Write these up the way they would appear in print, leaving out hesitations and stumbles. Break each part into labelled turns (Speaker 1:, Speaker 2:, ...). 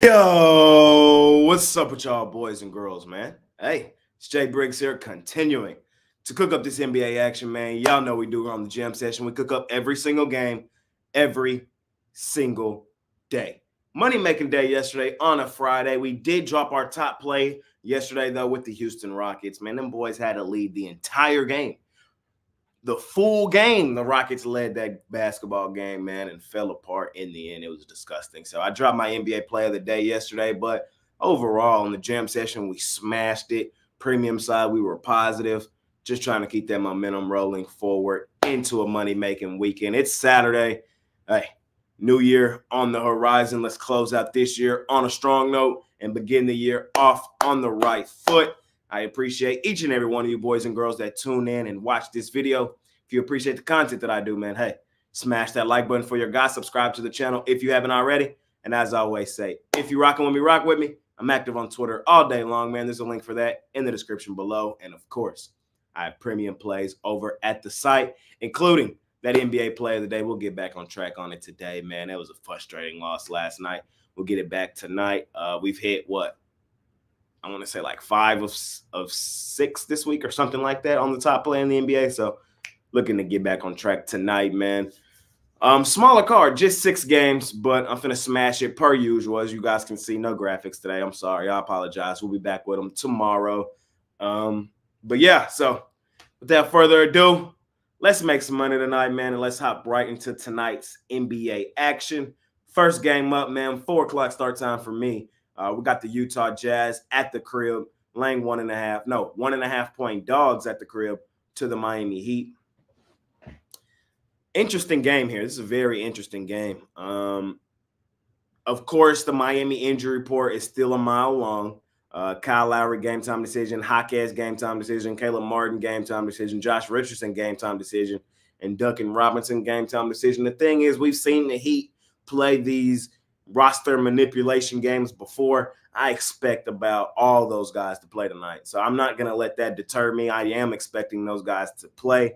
Speaker 1: Yo, what's up with y'all boys and girls, man? Hey, it's Jay Briggs here, continuing to cook up this NBA action, man. Y'all know we do on the jam session. We cook up every single game, every single day. Money-making day yesterday on a Friday. We did drop our top play yesterday, though, with the Houston Rockets. Man, them boys had to lead the entire game. The full game, the Rockets led that basketball game, man, and fell apart in the end. It was disgusting. So I dropped my NBA play of the day yesterday, but overall in the jam session, we smashed it. Premium side, we were positive, just trying to keep that momentum rolling forward into a money-making weekend. It's Saturday. Hey, new year on the horizon. Let's close out this year on a strong note and begin the year off on the right foot. I appreciate each and every one of you boys and girls that tune in and watch this video. If you appreciate the content that I do, man, hey, smash that like button for your guys. Subscribe to the channel if you haven't already. And as I always say, if you rocking with me, rock with me. I'm active on Twitter all day long, man. There's a link for that in the description below. And, of course, I have premium plays over at the site, including that NBA play of the day. We'll get back on track on it today, man. That was a frustrating loss last night. We'll get it back tonight. We've hit what? I want to say like 5 of 6 this week or something like that on the top play in the NBA. So looking to get back on track tonight, man. Smaller card, just 6 games, but I'm finna smash it per usual. As you guys can see, no graphics today. I'm sorry. I apologize. We'll be back with them tomorrow. But yeah, so without further ado, let's make some money tonight, man, and let's hop right into tonight's NBA action. First game up, man, 4 o'clock start time for me. We got the Utah Jazz at the crib, laying 1.5 point dogs at the crib to the Miami Heat. Interesting game here. This is a very interesting game. Of course, the Miami injury report is still a mile long. Kyle Lowry, game time decision. Jaquez, game time decision. Caleb Martin, game time decision. Josh Richardson, game time decision. And Duncan Robinson, game time decision. The thing is, we've seen the Heat play these roster manipulation games before. I expect about all those guys to play tonight. So I'm not going to let that deter me. I am expecting those guys to play.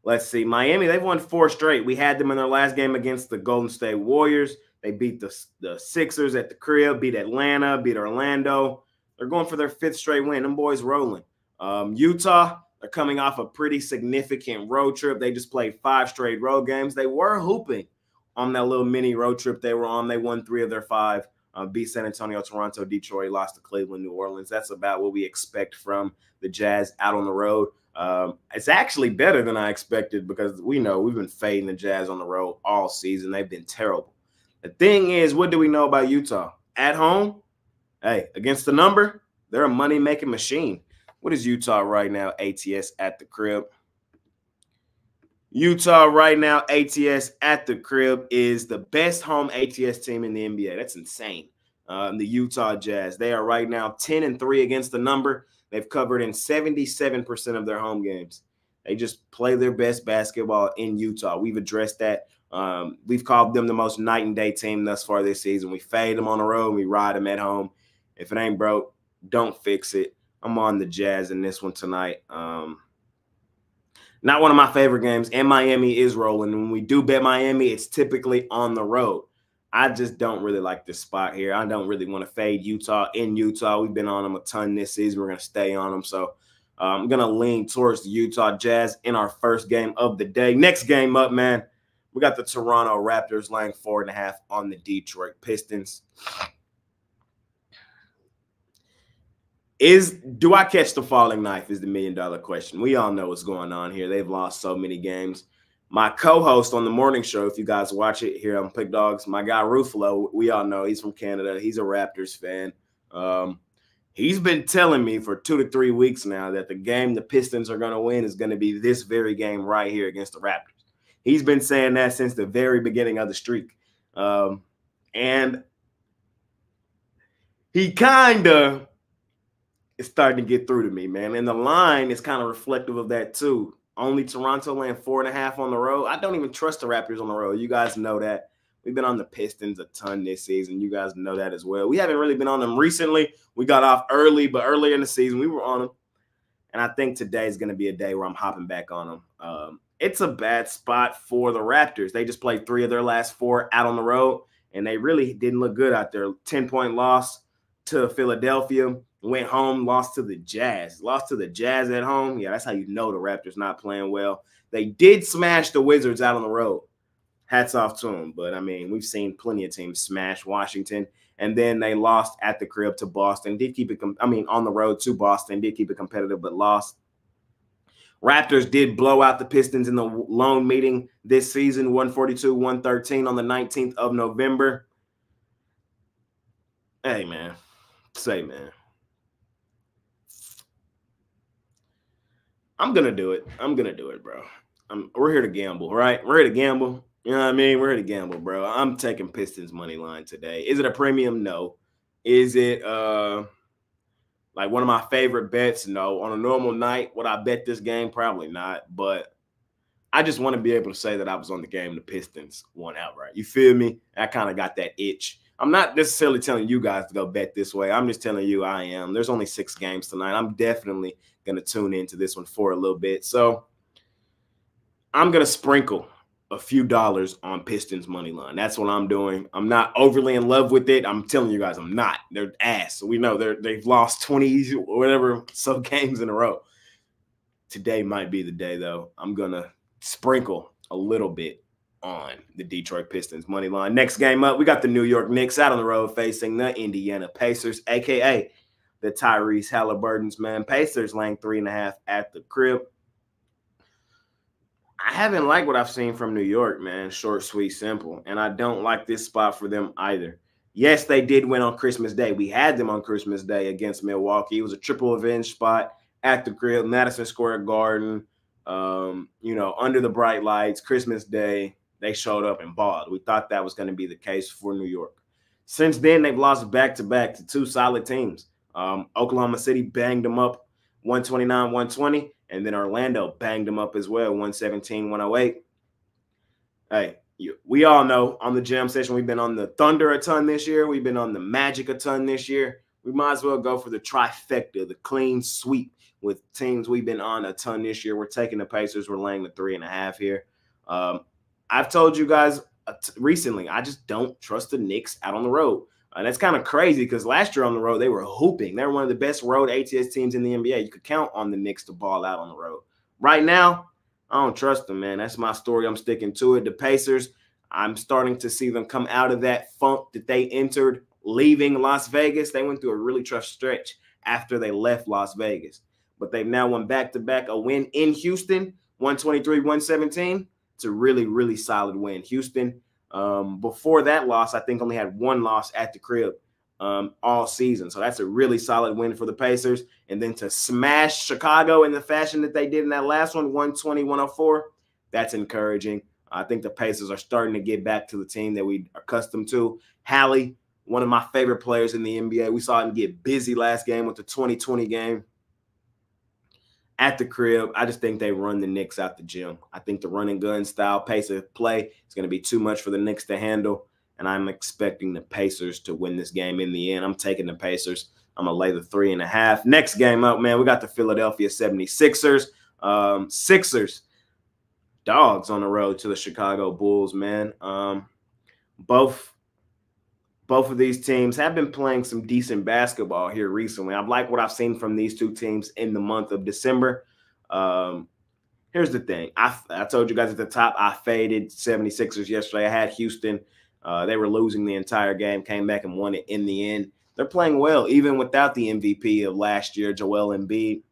Speaker 1: Let's see. Miami, they've won 4 straight. We had them in their last game against the Golden State Warriors. They beat the Sixers at the crib, beat Atlanta, beat Orlando. They're going for their 5th straight win. Them boys rolling. Utah, they're coming off a pretty significant road trip. They just played 5 straight road games. They were hooping on that little mini road trip they were on. They won 3 of their 5. Beat San Antonio, Toronto, Detroit, lost to Cleveland, New Orleans. That's about what we expect from the Jazz out on the road. It's actually better than I expected because we know we've been fading the Jazz on the road all season. They've been terrible. The thing is, what do we know about Utah? At home, hey, against the number, they're a money-making machine. What is Utah right now, ATS at the crib? Utah right now, ATS at the crib is the best home ATS team in the NBA. That's insane. The Utah Jazz, they are right now 10-3 against the number. They've covered in 77% of their home games. They just play their best basketball in Utah. We've addressed that. We've called them the most night and day team thus far this season. We fade them on the road. We ride them at home. If it ain't broke, don't fix it. I'm on the Jazz in this one tonight. Not one of my favorite games, and Miami is rolling. When we do bet Miami, it's typically on the road. I just don't really like this spot here. I don't really want to fade Utah in Utah. We've been on them a ton this season. We're going to stay on them. So I'm going to lean towards the Utah Jazz in our first game of the day. Next game up, man, we got the Toronto Raptors laying 4.5 on the Detroit Pistons. Do I catch the falling knife is the million-dollar question. We all know what's going on here. They've lost so many games. My co-host on the morning show, if you guys watch it here on Pick Dawgz, my guy Ruffalo, we all know he's from Canada. He's a Raptors fan. He's been telling me for 2 to 3 weeks now that the game the Pistons are going to win is going to be this very game right here against the Raptors. He's been saying that since the very beginning of the streak. And he kind of is starting to get through to me, man. And the line is kind of reflective of that too. Only Toronto laying 4.5 on the road. I don't even trust the Raptors on the road. You guys know that. We've been on the Pistons a ton this season. You guys know that as well. We haven't really been on them recently. We got off early, but earlier in the season, we were on them. And I think today is going to be a day where I'm hopping back on them. it's a bad spot for the Raptors. They just played 3 of their last 4 out on the road, and they really didn't look good out there. 10-point loss to Philadelphia, went home, lost to the Jazz. Lost to the Jazz at home. Yeah, that's how you know the Raptors not playing well. They did smash the Wizards out on the road. Hats off to them. But, I mean, we've seen plenty of teams smash Washington. And then they lost at the crib to Boston. Did keep it, on the road to Boston. Did keep it competitive, but lost. Raptors did blow out the Pistons in the lone meeting this season, 142-113 on the 19th of November. Hey, man. Say, man. I'm going to do it. I'm going to do it, bro. We're here to gamble, right? We're here to gamble. You know what I mean? We're here to gamble, bro. I'm taking Pistons money line today. Is it a premium? No. Is it like one of my favorite bets? No. On a normal night, would I bet this game? Probably not. But I just want to be able to say that I was on the game the Pistons won outright. You feel me? I kind of got that itch. I'm not necessarily telling you guys to go bet this way. I'm just telling you I am. There's only 6 games tonight. I'm definitely going to tune into this one for a little bit. So I'm going to sprinkle a few dollars on Pistons money line. That's what I'm doing. I'm not overly in love with it. I'm telling you guys, I'm not. They're ass. We know they've lost 20 or whatever some games in a row. Today might be the day, though. I'm going to sprinkle a little bit on the Detroit Pistons money line. Next game up, we got the New York Knicks out on the road facing the Indiana Pacers, a.k.a. the Tyrese Halliburtons, man. Pacers laying 3.5 at the crib. I haven't liked what I've seen from New York, man. Short, sweet, simple. And I don't like this spot for them either. Yes, they did win on Christmas Day. We had them on Christmas Day against Milwaukee. It was a triple revenge spot at the crib, Madison Square Garden, under the bright lights, Christmas Day. They showed up and balled. We thought that was going to be the case for New York. Since then, they've lost back-to-back to 2 solid teams. Oklahoma City banged them up 129-120. And then Orlando banged them up as well, 117-108. Hey, we all know on the Jam Session, we've been on the Thunder a ton this year. We've been on the Magic a ton this year. We might as well go for the trifecta, the clean sweep with teams we've been on a ton this year. We're taking the Pacers. We're laying the 3.5 here. I've told you guys recently, I just don't trust the Knicks out on the road. That's kind of crazy because last year on the road, they were hooping. They were one of the best road ATS teams in the NBA. You could count on the Knicks to ball out on the road. Right now, I don't trust them, man. That's my story. I'm sticking to it. The Pacers, I'm starting to see them come out of that funk that they entered leaving Las Vegas. They went through a really tough stretch after they left Las Vegas. But they've now won back-to-back, a win in Houston, 123-117. It's a really, really solid win. Houston, before that loss, I think only had 1 loss at the crib all season. So that's a really solid win for the Pacers. And then to smash Chicago in the fashion that they did in that last one, 120-104, that's encouraging. I think the Pacers are starting to get back to the team that we are accustomed to. Hallie, one of my favorite players in the NBA. We saw him get busy last game with the 2020 game. At the crib, I just think they run the Knicks out the gym. I think the run and gun style pace of play is going to be too much for the Knicks to handle, and I'm expecting the Pacers to win this game in the end. I'm taking the Pacers. I'm going to lay the 3.5. Next game up, man, we got the Philadelphia 76ers. Sixers, dogs on the road to the Chicago Bulls, man. Both of these teams have been playing some decent basketball here recently. I've liked what I've seen from these 2 teams in the month of December. Here's the thing. I told you guys at the top, I faded 76ers yesterday. I had Houston. They were losing the entire game, came back and won it in the end. They're playing well, even without the MVP of last year, Joel Embiid.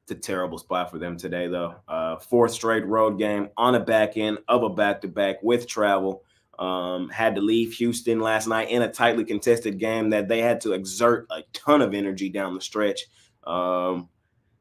Speaker 1: It's a terrible spot for them today, though. 4th straight road game on a back end of a back-to-back with travel. Had to leave Houston last night in a tightly contested game that they had to exert a ton of energy down the stretch. Now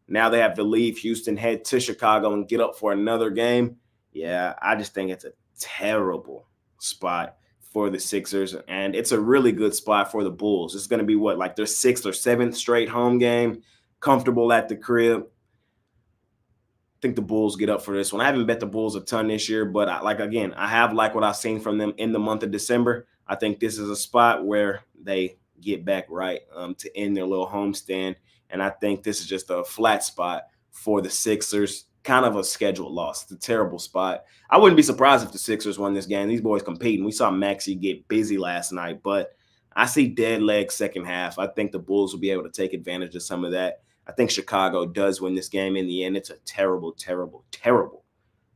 Speaker 1: they have to leave Houston, head to Chicago, and get up for another game. Yeah, I just think it's a terrible spot for the Sixers, and it's a really good spot for the Bulls. It's going to be what, like their 6th or 7th straight home game, comfortable at the crib. I think the Bulls get up for this one. I haven't bet the Bulls a ton this year, but I have liked what I've seen from them in the month of December. I think this is a spot where they get back right to end their little homestand, and I think this is just a flat spot for the Sixers. kind of a scheduled loss. It's a terrible spot. I wouldn't be surprised if the Sixers won this game. These boys competing. We saw Maxey get busy last night, but I see dead legs second half. I think the Bulls will be able to take advantage of some of that. I think Chicago does win this game in the end. It's a terrible, terrible, terrible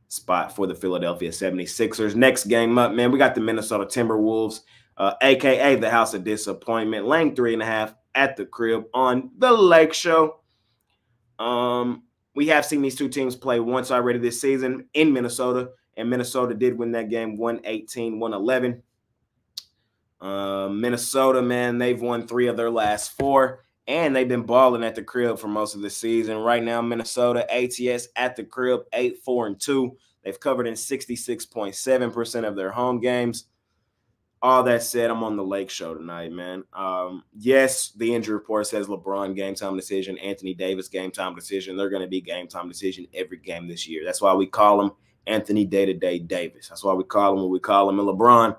Speaker 1: spot for the Philadelphia 76ers. Next game up, man, we got the Minnesota Timberwolves, a.k.a. the House of Disappointment, laying 3.5 at the crib on the Lake Show. We have seen these two teams play once already this season in Minnesota, and Minnesota did win that game 118-111. Minnesota, man, they've won 3 of their last 4, and they've been balling at the crib for most of the season. Right now, Minnesota ATS at the crib 8-4-2. They've covered in 66.7% of their home games. All that said, I'm on the Lake Show tonight, man. Yes, the injury report says LeBron game time decision, Anthony Davis game time decision. They're going to be game time decision every game this year. That's why we call him Anthony Day-to-Day Davis. That's why we call him what we call him. And LeBron,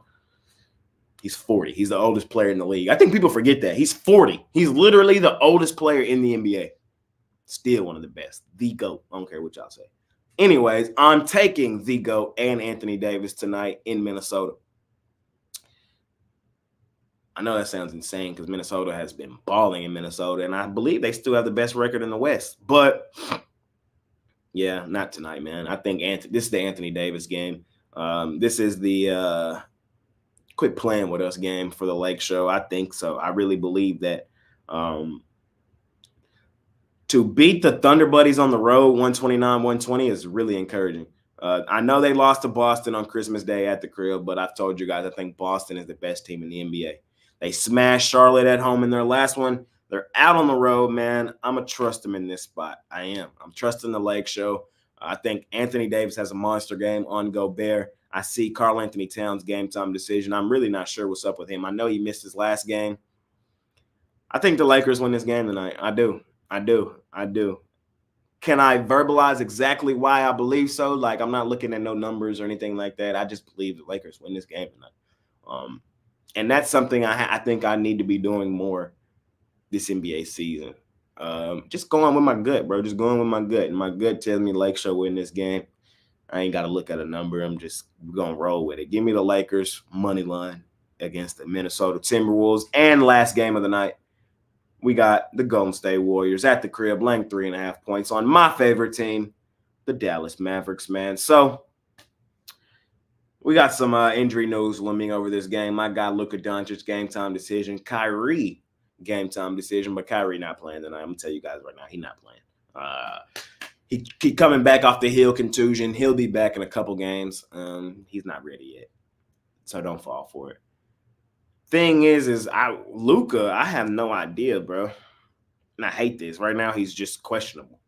Speaker 1: he's 40. He's the oldest player in the league. I think people forget that. He's 40. He's literally the oldest player in the NBA. Still one of the best. The GOAT. I don't care what y'all say. Anyways, I'm taking the GOAT and Anthony Davis tonight in Minnesota. I know that sounds insane because Minnesota has been balling in Minnesota, and I believe they still have the best record in the West. But, yeah, not tonight, man. I think this is the Anthony Davis game. This is the quit playing with us game for the Lake Show. I think so. I really believe that to beat the Thunder Buddies on the road 129-120 is really encouraging. I know they lost to Boston on Christmas Day at the crib, but I've told you guys I think Boston is the best team in the NBA. They smashed Charlotte at home in their last one. They're out on the road, man. I'm going to trust them in this spot. I am. I'm trusting the Lake Show. I think Anthony Davis has a monster game on Gobert. I see Karl Anthony Towns game time decision. I'm really not sure what's up with him. I know he missed his last game. I think the Lakers win this game tonight. I do. Can I verbalize exactly why I believe so? Like, I'm not looking at no numbers or anything like that. I just believe the Lakers win this game tonight. And that's something I think I need to be doing more this NBA season. Just going with my gut, bro. Just going with my gut. And my gut tells me Lake Show win this game. I ain't got to look at a number. I'm just going to roll with it. Give me the Lakers money line against the Minnesota Timberwolves. And last game of the night, we got the Golden State Warriors at the crib, laying 3.5 points on my favorite team, the Dallas Mavericks, man. So we got some injury news looming over this game. My guy Luka Doncic game time decision. Kyrie game time decision, but Kyrie not playing tonight. I'm going to tell you guys right now, he's not playing. He coming back off the heel contusion. He'll be back in a couple games. He's not ready yet, so don't fall for it. Thing is Luka, I have no idea, bro. And I hate this. Right now, he's just questionable.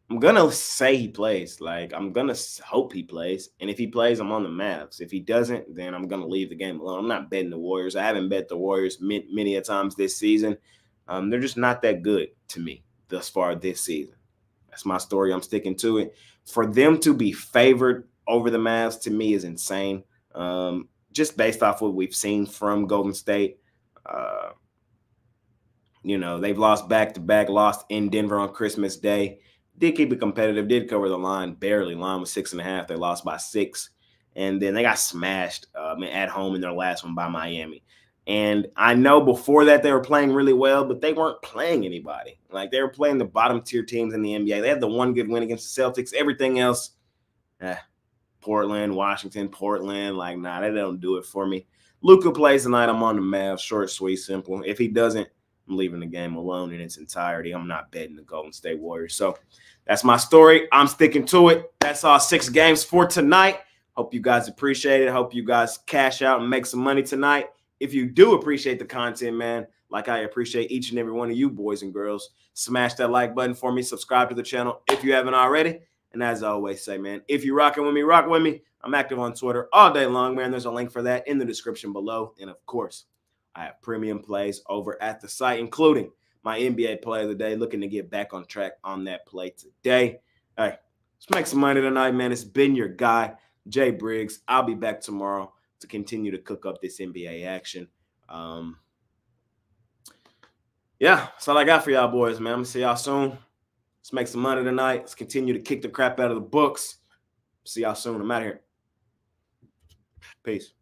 Speaker 1: I'm going to say he plays. Like, I'm going to hope he plays. And if he plays, I'm on the Mavs. If he doesn't, then I'm going to leave the game alone. I'm not betting the Warriors. I haven't bet the Warriors many a times this season. They're just not that good to me thus far this season. That's my story. I'm sticking to it. For them to be favored over the Mavs, to me, is insane. Just based off what we've seen from Golden State. They've lost back-to-back, lost in Denver on Christmas Day. Did keep it competitive, did cover the line, barely. Line was 6.5. They lost by 6. And then they got smashed at home in their last one by Miami. And I know before that they were playing really well, but they weren't playing anybody. Like, they were playing the bottom-tier teams in the NBA. They had the one good win against the Celtics. Everything else, Portland, Washington, Portland. Like, nah, they don't do it for me. Luka plays tonight. I'm on the Mavs. Short, sweet, simple. If he doesn't, I'm leaving the game alone in its entirety. I'm not betting the Golden State Warriors. So that's my story. I'm sticking to it. That's all 6 games for tonight. Hope you guys appreciate it. Hope you guys cash out and make some money tonight. If you do appreciate the content, man, like I appreciate each and every one of you boys and girls, smash that like button for me. Subscribe to the channel if you haven't already. And as I always say, man, if you're rocking with me, rock with me. I'm active on Twitter all day long, man. There's a link for that in the description below. And, of course, I have premium plays over at the site, including my NBA play of the day, looking to get back on track on that play today. Hey, let's make some money tonight, man. It's been your guy, Jay Briggs. I'll be back tomorrow to continue to cook up this NBA action. Yeah, that's all I got for y'all boys, man. I'm going to see y'all soon. Let's make some money tonight. Let's continue to kick the crap out of the books. See y'all soon. I'm out of here. Peace.